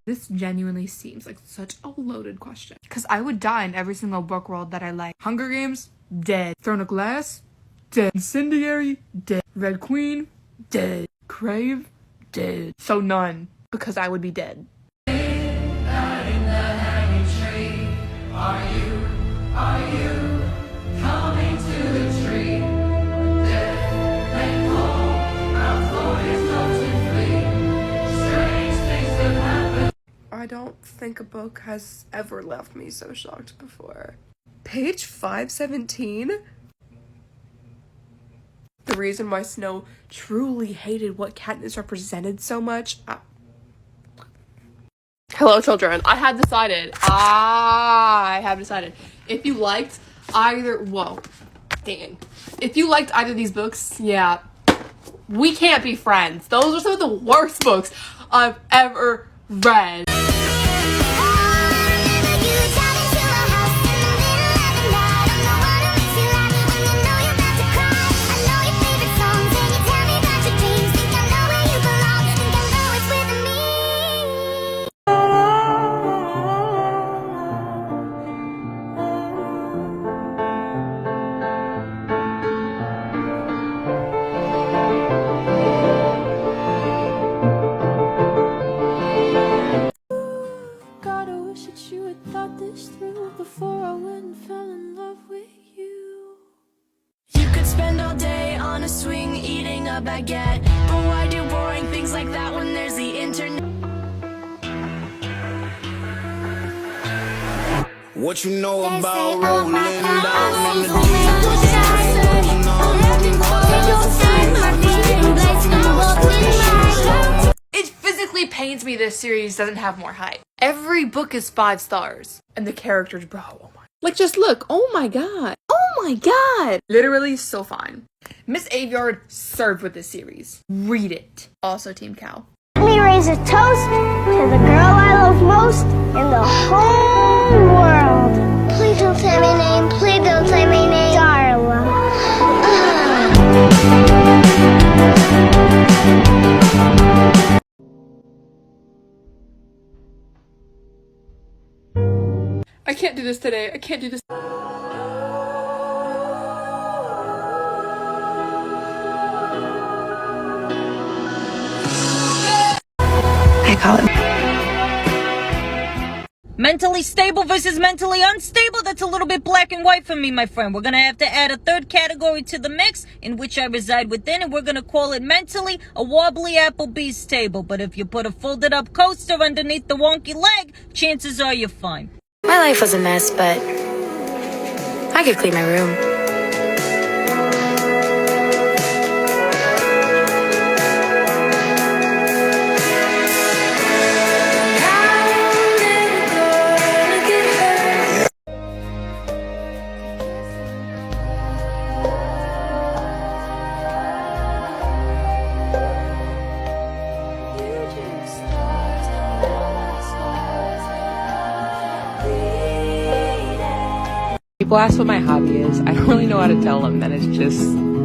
This genuinely seems like such a loaded question. Because I would die in every single book world that I like. Hunger Games, dead. Throne of Glass, dead. Incendiary, dead. Red Queen, dead. Crave, dead. So none, because I would be dead. Are you coming to the tree? Death and cold, our floor is melting flee. Strange things have happened. I don't think a book has ever left me so shocked before. Page 517? The reason why Snow truly hated what Katniss represented so much. Hello, children. I have decided. If you liked either... Whoa. Dang. If you liked either of these books, yeah, we can't be friends. Those are some of the worst books I've ever read. Before I went and fell in love with you. You could spend all day on a swing eating a baguette, but why do boring things like that when there's the internet? What you know about rolling down in the deep? It physically pains me this series doesn't have more hype. Every book is 5 stars. And the characters, bro, oh my. Like, just look. Oh my god. Oh my god. Literally so fine. Miss Aveyard served with this series. Read it. Also, Team Cow. Let me raise a toast to the girl I love most in the whole world. Please don't say my name. Please don't say my name. Darla. I can't do this today. I can't do this. I call it. Mentally stable versus mentally unstable. That's a little bit black and white for me, my friend. We're gonna have to add a third category to the mix in which I reside within, and we're gonna call it mentally a wobbly Applebee's table. But if you put a folded up coaster underneath the wonky leg, chances are you're fine. My life was a mess, but I could clean my room. People ask what my hobby is. I don't really know how to tell them that it's just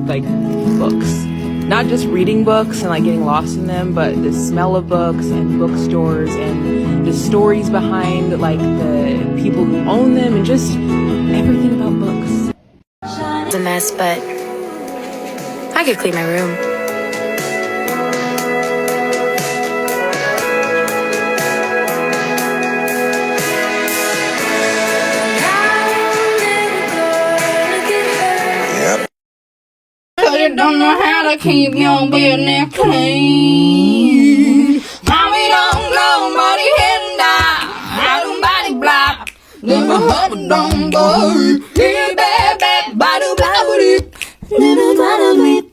like books. Not just reading books and like getting lost in them, but the smell of books and bookstores and the stories behind like the people who own them and just everything about books. It's a mess, but I could clean my room. You don't know how to keep your business clean. Mommy don't know money and I don't body block. Never had a dumb boy. Hey, baby, body block. Little body bleep.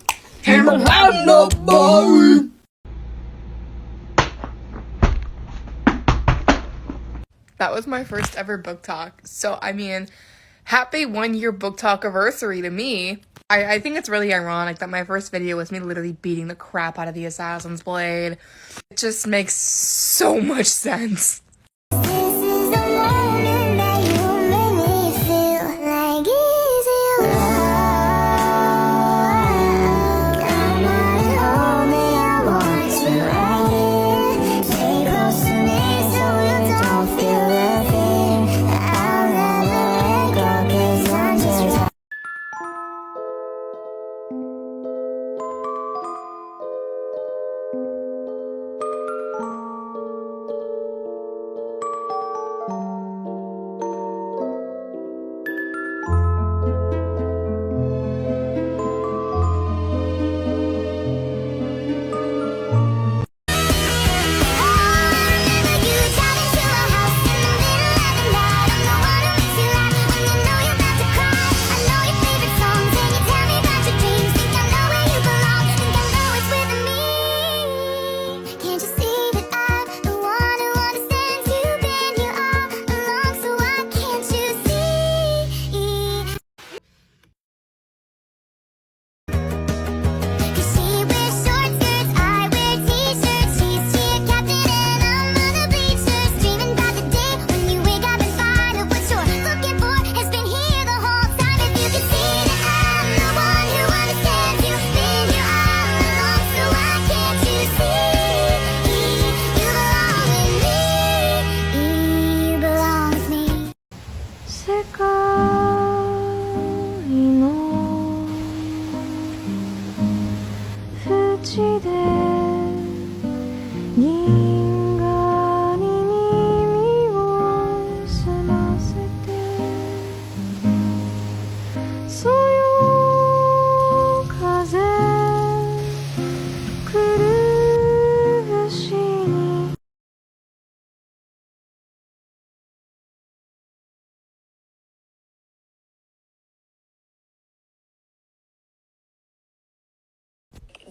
Never had no boy. That was my first ever book talk. So, I mean, happy 1-year book talk anniversary to me. I think it's really ironic that my first video was me literally beating the crap out of the Assassin's Blade. It just makes so much sense.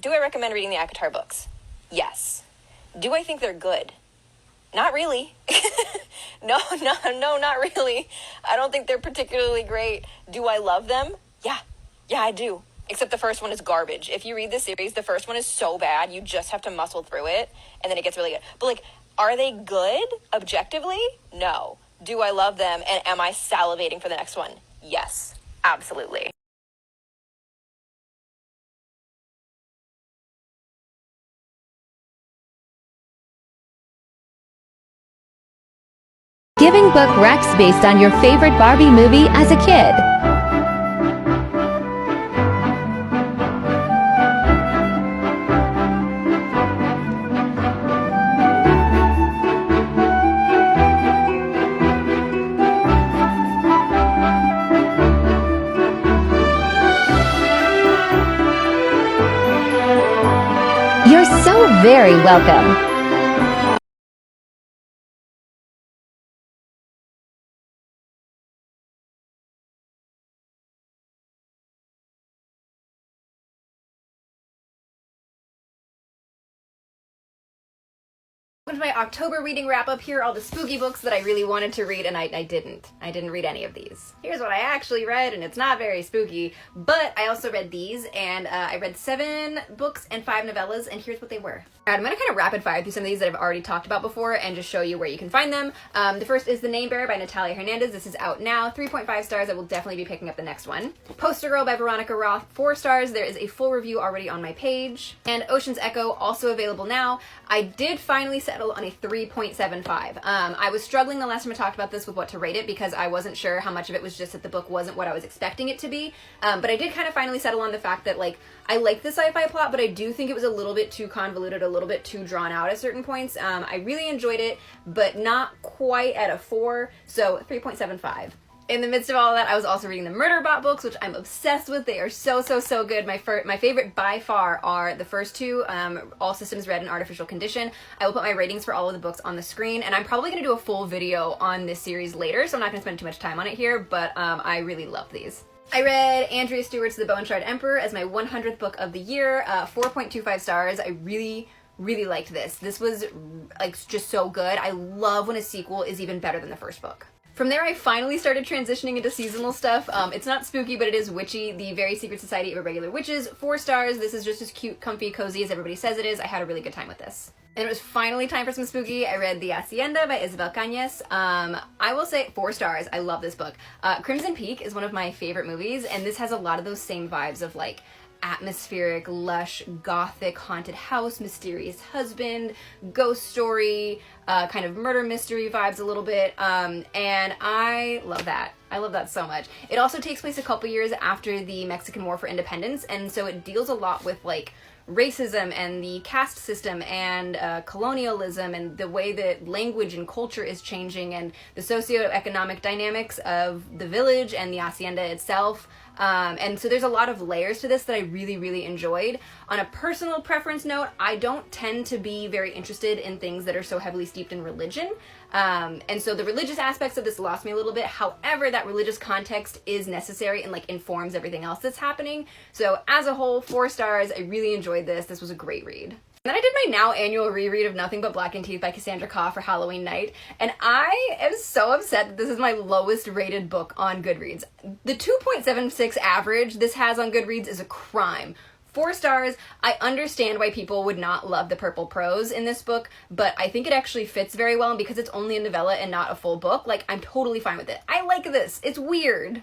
Do I recommend reading the ACOTAR books? Yes. Do I think they're good? Not really. No, not really. I don't think they're particularly great. Do I love them? Yeah, I do. Except the first one is garbage. If you read the series, the first one is so bad, you just have to muscle through it, and then it gets really good. But, like, are they good objectively? No. Do I love them, and am I salivating for the next one? Yes, absolutely. Giving book recs based on your favorite Barbie movie as a kid. You're so very welcome. Welcome to my October reading wrap-up. Here are all the spooky books that I really wanted to read, and I didn't. I didn't read any of these. Here's what I actually read, and it's not very spooky, but I also read these, and I read 7 books and 5 novellas, and here's what they were. Alright, I'm gonna kind of rapid fire through some of these that I've already talked about before and just show you where you can find them. The first is The Name Bearer by Natalia Hernandez. This is out now. 3.5 stars. I will definitely be picking up the next one. Poster Girl by Veronica Roth. 4 stars. There is a full review already on my page. And Ocean's Echo, also available now. I did finally settle on a 3.75. I was struggling the last time I talked about this with what to rate it because I wasn't sure how much of it was just that the book wasn't what I was expecting it to be. But I did kind of finally settle on the fact that, like, I like the sci-fi plot, but I do think it was a little bit too convoluted, a little bit too drawn out at certain points. I really enjoyed it, but not quite at a 4, so 3.75. In the midst of all of that, I was also reading the Murderbot books, which I'm obsessed with. They are so good. My favorite by far are the first 2, All Systems Red and Artificial Condition. I will put my ratings for all of the books on the screen, and I'm probably going to do a full video on this series later, so I'm not going to spend too much time on it here, but I really love these. I read Andrea Stewart's The Bow and Shard Emperor as my 100th book of the year, 4.25 stars. I really liked this. This was, like, just so good. I love when a sequel is even better than the first book. From there, I finally started transitioning into seasonal stuff. It's not spooky, but it is witchy. The Very Secret Society of Irregular Witches, 4 stars. This is just as cute, comfy, cozy as everybody says it is. I had a really good time with this. And it was finally time for some spooky. I read The Hacienda by Isabel Cañas. I will say 4 stars. I love this book. Crimson Peak is one of my favorite movies, and this has a lot of those same vibes of, like, atmospheric, lush, gothic, haunted house, mysterious husband, ghost story, kind of murder mystery vibes a little bit, and I love that. I love that so much. It also takes place a couple years after the Mexican War for Independence, and so it deals a lot with, like, racism and the caste system and colonialism and the way that language and culture is changing and the socioeconomic dynamics of the village and the hacienda itself. And so there's a lot of layers to this that I really enjoyed. On a personal preference note, I don't tend to be very interested in things that are so heavily steeped in religion. And so the religious aspects of this lost me a little bit. However, that religious context is necessary and, like, informs everything else that's happening. So as a whole, 4 stars. I really enjoyed this. This was a great read. And then I did my now annual reread of Nothing But Black and Teeth by Cassandra Khaw for Halloween night, and I am so upset that this is my lowest rated book on Goodreads. The 2.76 average this has on Goodreads is a crime. 4 stars. I understand why people would not love the purple prose in this book, but I think it actually fits very well, and because it's only a novella and not a full book, like, I'm totally fine with it. I like this. It's weird.